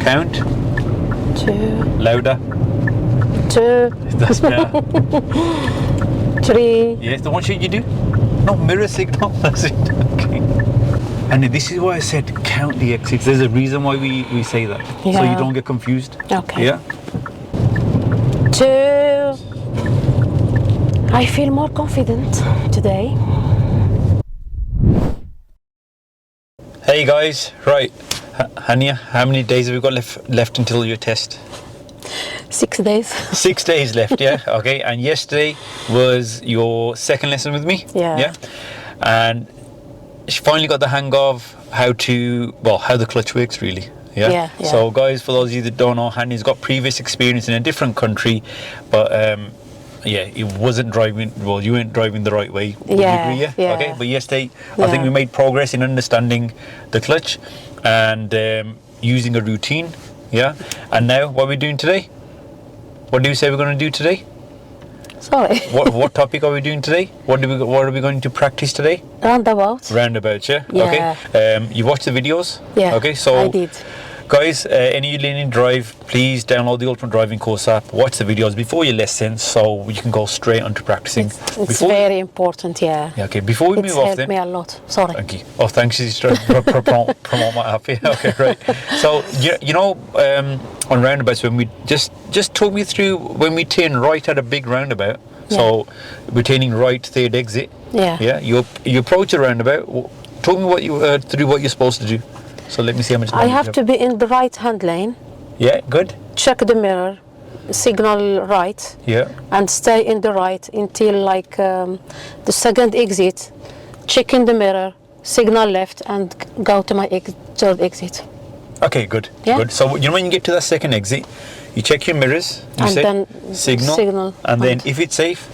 Count. 2. Louder. 2. That's better. 3. Yes, the one should you do? No, mirror signal. That's it. Okay. And this is why I said count the exits. There's a reason why we say that. Yeah. So you don't get confused. Okay. Yeah? 2. I feel more confident today. Hey guys, right. Hania, how many days have we got left until your test? 6 days. 6 days left, yeah? Okay, and yesterday was your second lesson with me? Yeah. Yeah? And she finally got the hang of how the clutch works really. Yeah? Yeah, yeah. So guys, for those of you that don't know, Hania's got previous experience in a different country, but yeah, it wasn't driving, well, you weren't driving the right way. Would you agree, yeah? Yeah. Okay, but yesterday, I think we made progress in understanding the clutch and using a routine, yeah? And now, what are we doing today? What do you say we're going to do today? Sorry. What topic are we doing today? What are we going to practice today? Roundabouts. Roundabouts, yeah? Yeah. Okay. You watched the videos? Yeah. Okay, so I did. guys, any of you learning to drive, please download the Ultimate Driving Course app, watch the videos before your lesson so you can go straight onto practicing. It's very important, yeah. Yeah, okay, before we move off It's helped then. me a lot. Sorry. Thank you. Oh, thanks. She's trying to promote my app. Yeah, okay, right. So, you know, on roundabouts, when we just talk me through when we turn right at a big roundabout. Yeah. So, we're turning right, third exit. Yeah. Yeah. You approach a roundabout. Talk me what you're supposed to do. So let me see how much time I you have to be in the right hand lane, Yeah, good. check the mirror, signal right, Yeah. and stay in the right until like the second exit, check in the mirror, signal left, and go to my third exit. Okay, good. Yeah. Good. So you know when you get to that second exit, you check your mirrors, you And say then signal, and then if it's safe,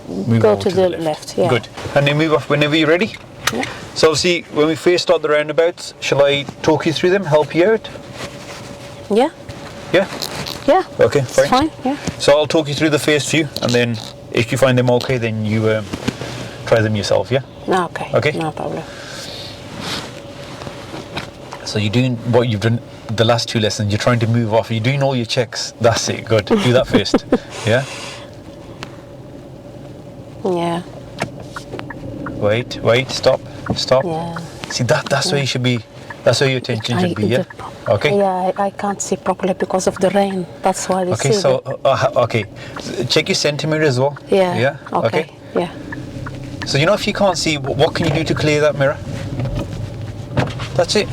move go over to the left. Yeah. Good. And then move off whenever you're ready. Yeah. So see, when we first start the roundabouts, shall I talk you through them, help you out? Yeah. Yeah? Yeah. Okay, It's fine. fine. Yeah. So I'll talk you through the first few, and then if you find them okay, then you try them yourself, yeah? No, okay. Okay. No problem. So you're doing what you've done the last two lessons, you're trying to move off, you're doing all your checks. That's it, good. Do that first. Yeah? Yeah. Wait, stop. Yeah. See, that's where you should be, that's where your attention should be, yeah? Okay? Yeah, I can't see properly because of the rain. That's why they Okay, see so, okay. Check your centimeter as well. Yeah. Yeah? Okay. Yeah. So, you know, if you can't see, what can you do to clear that mirror? That's it.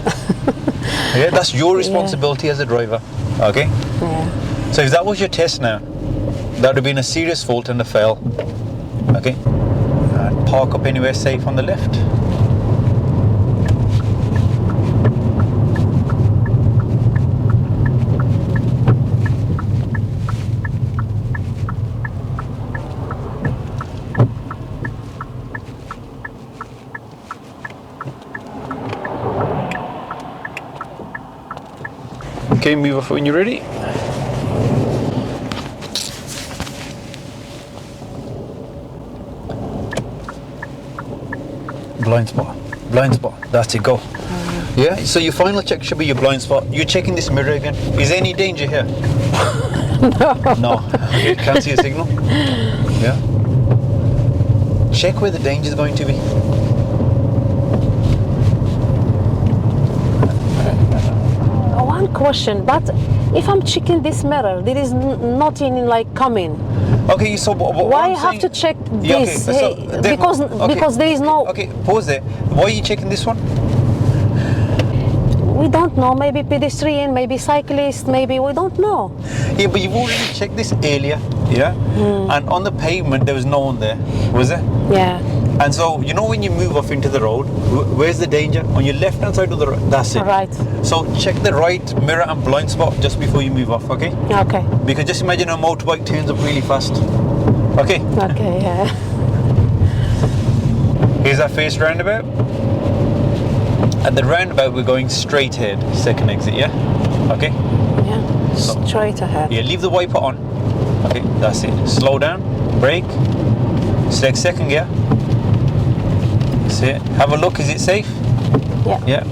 Yeah, that's your responsibility as a driver. Okay? Yeah. So if that was your test now, that would have been a serious fault and a fail. Okay? And park up anywhere safe on the left. Okay, move off when you're ready. Blind spot, that's it, go. Yeah, so your final check should be your blind spot. You're checking this mirror again. Is there any danger here? No. Okay, can't see a signal? Yeah. Check where the danger is going to be. One question, but if I'm checking this mirror, there is nothing like coming. Okay, so why I have to check this? Because there is no. Okay, pause there. Why are you checking this one? We don't know. Maybe pedestrian, maybe cyclist, maybe we don't know. Yeah, but you've already checked this earlier, yeah? And on the pavement there was no one there, was there? Yeah. And so, you know when you move off into the road, where's the danger? On your left hand side of the road, that's it. Right. So check the right mirror and blind spot just before you move off, okay? Okay. Because just imagine a motorbike turns up really fast. Okay? Okay, yeah. Here's our first roundabout. At the roundabout we're going straight ahead, second exit, yeah? Okay? Yeah, straight ahead. Yeah, leave the wiper on. Okay, that's it. Slow down, brake, select second gear. That's it. Have a look, is it safe? Yeah. Yeah.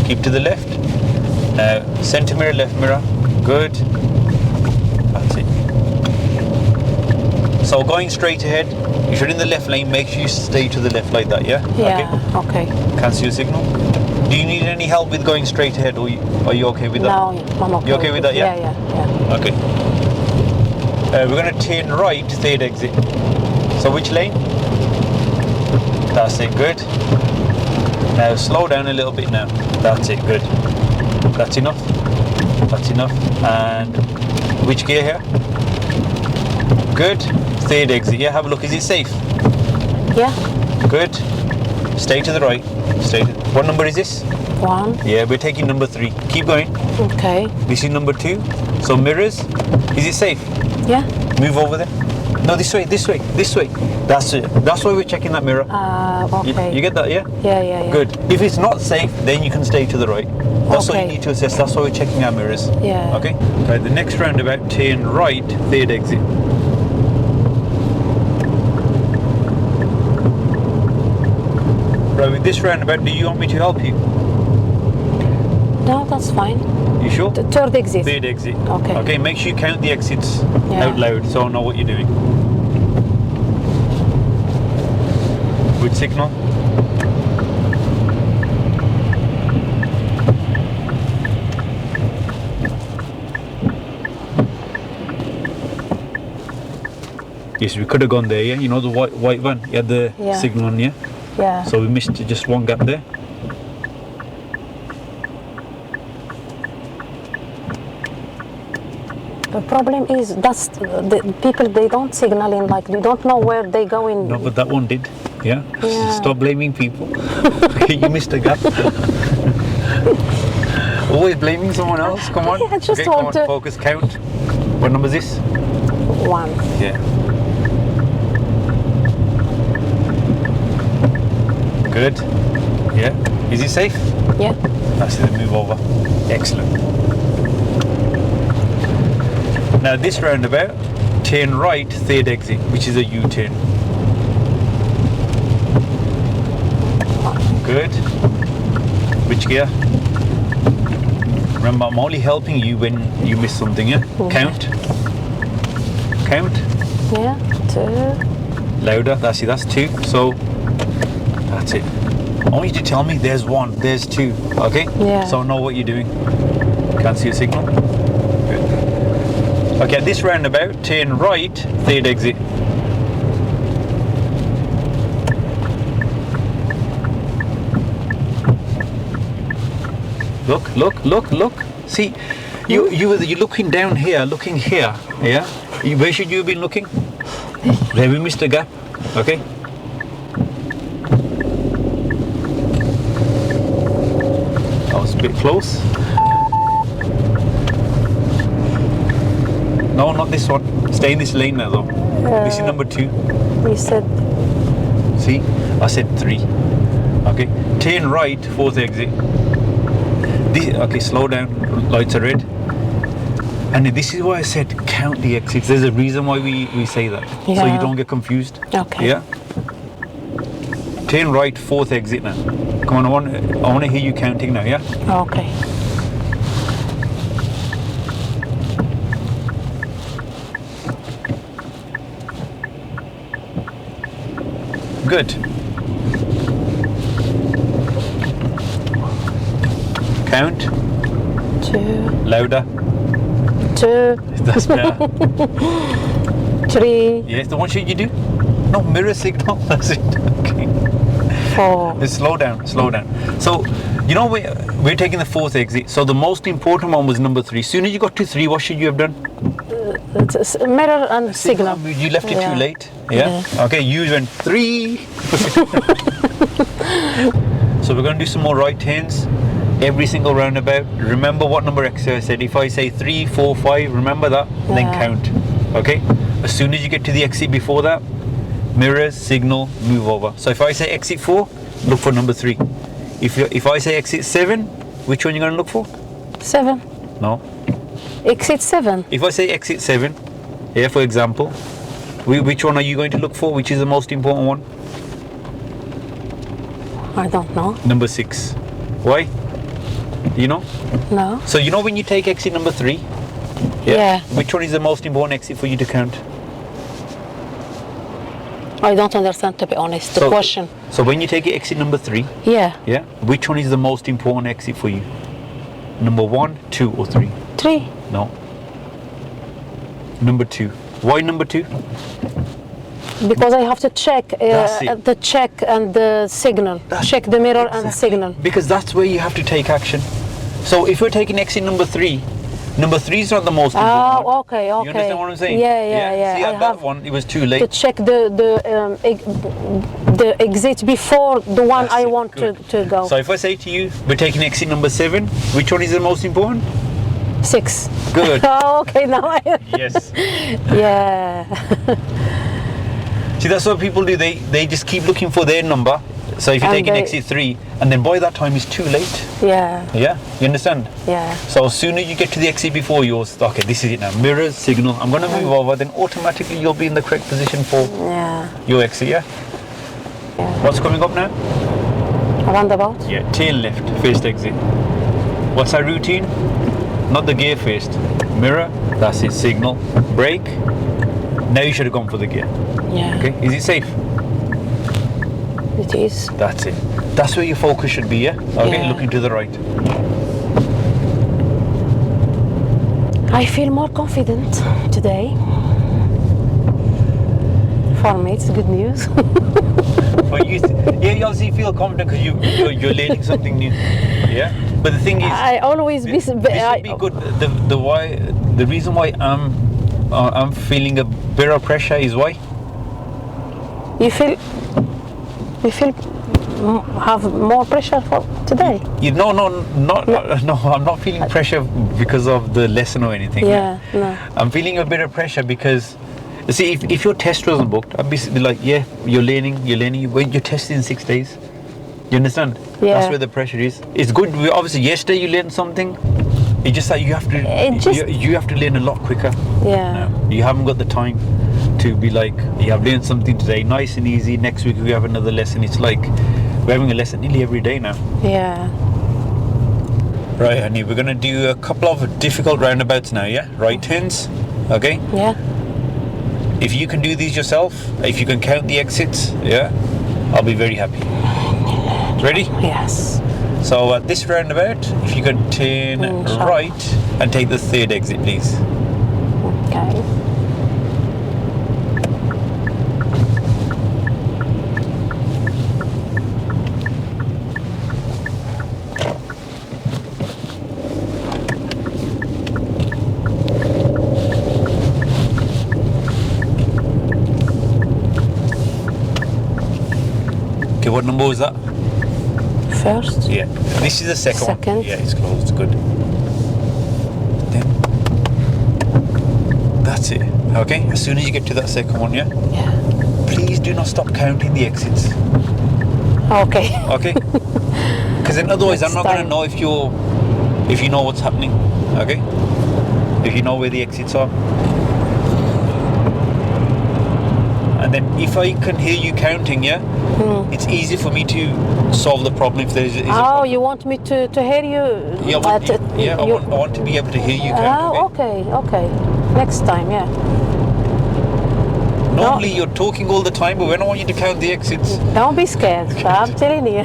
Keep to the left. Now, centre mirror, left mirror. Good. That's it. So going straight ahead, if you're in the left lane, make sure you stay to the left like that, yeah? Yeah, okay. Cancel your signal. Do you need any help with going straight ahead, or are you okay with that? No, I'm okay. You okay with that, yeah? Yeah. Okay. We're going to turn right, third exit. So which lane? That's it, good. Now slow down a little bit now. That's it, good. That's enough. That's enough. And which gear here? Good. Third exit, yeah, have a look. Is it safe? Yeah. Good. Stay to the right. What number is this? 1. Yeah, we're taking number 3. Keep going. Okay. This is number 2. So mirrors. Is it safe? Yeah. Move over there. No, this way. That's it. That's why we're checking that mirror. Okay. You get that, yeah? Yeah. Good. If it's not safe, then you can stay to the right. That's what you Okay. need to assess. That's why we're checking our mirrors. Yeah. Okay? Right, the next roundabout, turn right, third exit. Right, with this roundabout, do you want me to help you? No, that's fine. You sure? The third exit. Third exit. Okay. Okay, make sure you count the exits Yeah. out loud so I know what you're doing. Good signal. Yes, we could have gone there, yeah? You know the white van? You had the Yeah. signal on, yeah? Yeah. So we missed just one gap there. The problem is that's the people, they don't signal in, like they don't know where they go in. No, but that one did. Yeah? Yeah. Stop blaming people. You missed a gap. Always blaming someone else. Come on. I just come want on, to- focus, count. What number is this? 1. Yeah. Good. Yeah. Is it safe? Yeah. That's it, move over. Excellent. Now this roundabout, turn right, third exit, which is a U-turn. Good. Which gear? Remember, I'm only helping you when you miss something, yeah? Count. Count. Yeah. 2. Louder, that's it, that's 2. So, that's it. I want you to tell me there's 1, there's 2, okay? Yeah. So I know what you're doing. Can't see your signal. Good. Okay, this roundabout, turn right, third exit. Look. See, you're looking down here, looking here, yeah? Where should you have been looking? There we missed a gap, okay? That was a bit close. No, not this one. Stay in this lane now though. This is number 2. You said See? I said 3. Okay. Turn right, fourth exit. Okay, slow down. Lights are red. And this is why I said count the exits. There's a reason why we say that. So you Yeah. don't get confused. Okay. Yeah? Turn right, fourth exit now. Come on, I want to hear you counting now, yeah? okay. Good. Count. 2. Louder. 2. That's better. 3. Yes, the one should you do? No, mirror signal. That's it. Okay. 4. Just slow down. So, you know, we're taking the fourth exit. So the most important one was number 3. Soon as you got to 3, what should you have done? It's mirror and signal. You left it Yeah. too late. Yeah? Okay, you went 3. So we're going to do some more right turns. Every single roundabout. Remember what number exit I said. If I say 3, 4, 5, remember that. And then Yeah. count. Okay? As soon as you get to the exit before that, mirrors, signal, move over. So if I say exit 4, look for number 3. If I say exit 7, which one are you going to look for? 7. No. Exit 7. If I say exit 7, here for example, which one are you going to look for? Which is the most important one? I don't know. Number 6. Why? You know? No. So you know when you take exit number 3? Yeah. Which one is the most important exit for you to count? I don't understand, to be honest, the question. So when you take exit number 3, Yeah. yeah, which one is the most important exit for you? Number 1, 2, or 3? 3. No. Number 2. Why number 2? Because I have to check That's it. the check and the signal. Check the mirror and the signal. Because that's where you have to take action. So if we're taking exit number 3, number 3 is not the most important one. Okay. You understand what I'm saying? Yeah. See, I at have that one, it was too to late. check the exit before the one That's I it, want good. to go. So if I say to you, we're taking exit number 7, which one is the most important? 6. Good. Oh, okay, now I. Yes. Yeah. See, that's what people do. They just keep looking for their number. So if you're And taking they- exit 3, and then by that time it's too late. Yeah. Yeah, you understand? Yeah. So as soon as you get to the exit before yours, okay, this is it now. Mirrors, signal. I'm going to move over. Then automatically you'll be in the correct position for Yeah. your exit. Yeah. What's coming up now? Roundabout. Yeah, tail left, first exit. What's our routine? Not the gear first. Mirror, that's it, signal. Brake. Now you should have gone for the gear. Yeah. Okay, is it safe? It is. That's it. That's where your focus should be, yeah? Okay, Yeah. looking to the right. I feel more confident today. For me, it's good news. But you obviously feel confident because you're learning something new. Yeah? But the thing is, I always be. this would be good. The reason why I'm feeling a bit of pressure is why? You feel have more pressure for today. No, I'm not feeling pressure because of the lesson or anything. Yeah, no. I'm feeling a bit of pressure because, you see, if your test wasn't booked, I'd be like, yeah, you're learning, when you're testing in 6 days. You understand? Yeah. That's where the pressure is. It's good. Obviously, yesterday you learned something. It's just that you have to. You have to learn a lot quicker. Yeah. You haven't got the time to be like, you have learned something today, nice and easy. Next week we have another lesson. It's like we're having a lesson nearly every day now. Yeah. Right, honey, we're gonna do a couple of difficult roundabouts now. Yeah, right turns. Okay. Yeah. If you can do these yourself, if you can count the exits, yeah, I'll be very happy. Ready? Yes. So at this roundabout, if you can turn right and take the third exit, please. Okay. Okay, what number was that? First. Yeah. This is the second one. Second. Yeah, it's closed. Good. Then that's it. Okay. As soon as you get to that second one, yeah. Yeah. Please do not stop counting the exits. Okay. Okay. Because then otherwise, I'm Next not going to time. know if you know what's happening. Okay. If you know where the exits are. And then if I can hear you counting, yeah, it's easy for me to solve the problem if there's. Oh, you want me to hear you? Yeah, I want to be able to hear you count. Oh, okay. Next time, yeah. Normally you're talking all the time, but when I want you to count the exits, Don't be scared. I'm telling you.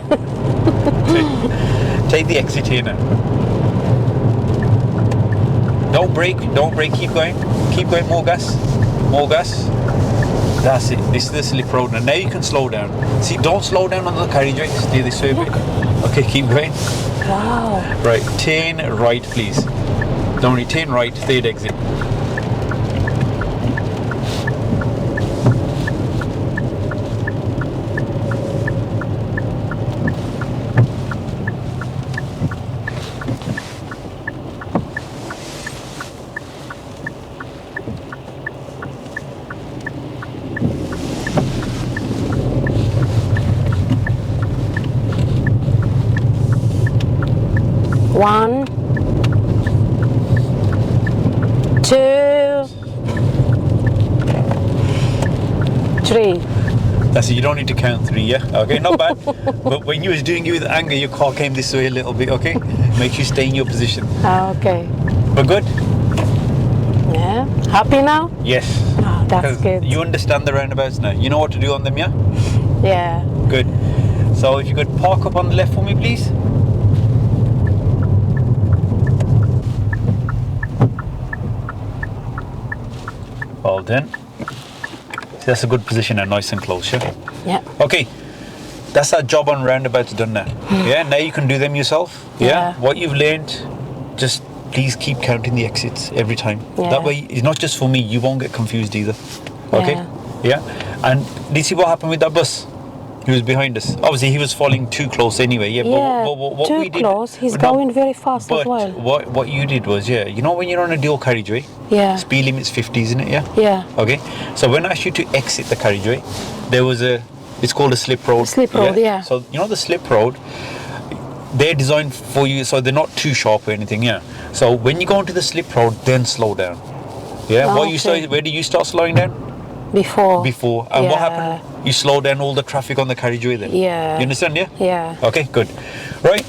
take the exit here now. Don't brake, keep going, more gas. That's it, this is the slip road now you can slow down. See, don't slow down on the carriageway, stay this way a bit. Okay, keep going. Wow. Right, turn right please. Don't worry, turn right, third exit. One, two, three. That's it. You don't need to count 3, yeah? Okay, not bad. But when you was doing it with anger, your car came this way a little bit, okay? Make you stay in your position. Okay. But good? Yeah. Happy now? Yes. Oh, that's good. You understand the roundabouts now. You know what to do on them, yeah? Yeah. Good. So if you could park up on the left for me, please. Well done. See, that's a good position and nice and close, yeah? Yeah. Okay. That's our job on roundabouts done now. Yeah, now you can do them yourself. Yeah. What you've learned, just please keep counting the exits every time. Yeah. That way, it's not just for me, you won't get confused either. Okay? Yeah. And did you see what happened with that bus? He was behind us. Obviously, he was falling too close anyway. Yeah, Yeah, but what too we did, close. He's no, going very fast but as well. what you did was, yeah, you know when you're on a dual carriageway? Yeah. Speed limit's 50, isn't it? Yeah? Yeah. Okay. So when I asked you to exit the carriageway, there was it's called a slip road. Slip road, yeah. So, you know the slip road, they're designed for you so they're not too sharp or anything, yeah. So when you go into the slip road, then slow down. Yeah. Oh, Where did you start slowing down? Before. And what Yeah. happened? You slow down all the traffic on the carriageway then? Yeah. You understand, yeah? Yeah. Okay, good. Right.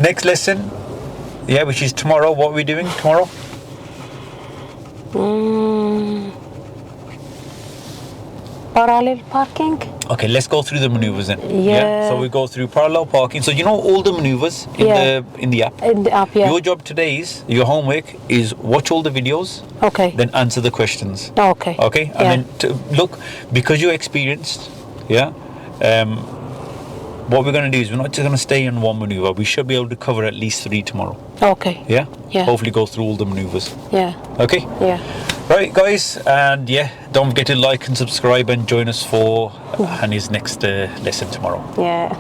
Next lesson, yeah, which is tomorrow. What are we doing tomorrow? Parallel parking? Okay, let's go through the maneuvers then. Yeah. So we go through parallel parking. So you know all the maneuvers in Yeah. the app. In the app, yeah. Your job today is your homework is watch all the videos, Okay. then answer the questions. Okay. Okay, and Yeah. then look, because you're experienced, yeah. What we're going to do is we're not just going to stay in one maneuver. We should be able to cover at least 3 tomorrow. Okay. Yeah. Yeah. Hopefully go through all the maneuvers. Yeah. Okay. Yeah. Right, guys, and yeah, don't forget to like and subscribe and join us for Hania's next lesson tomorrow. Yeah.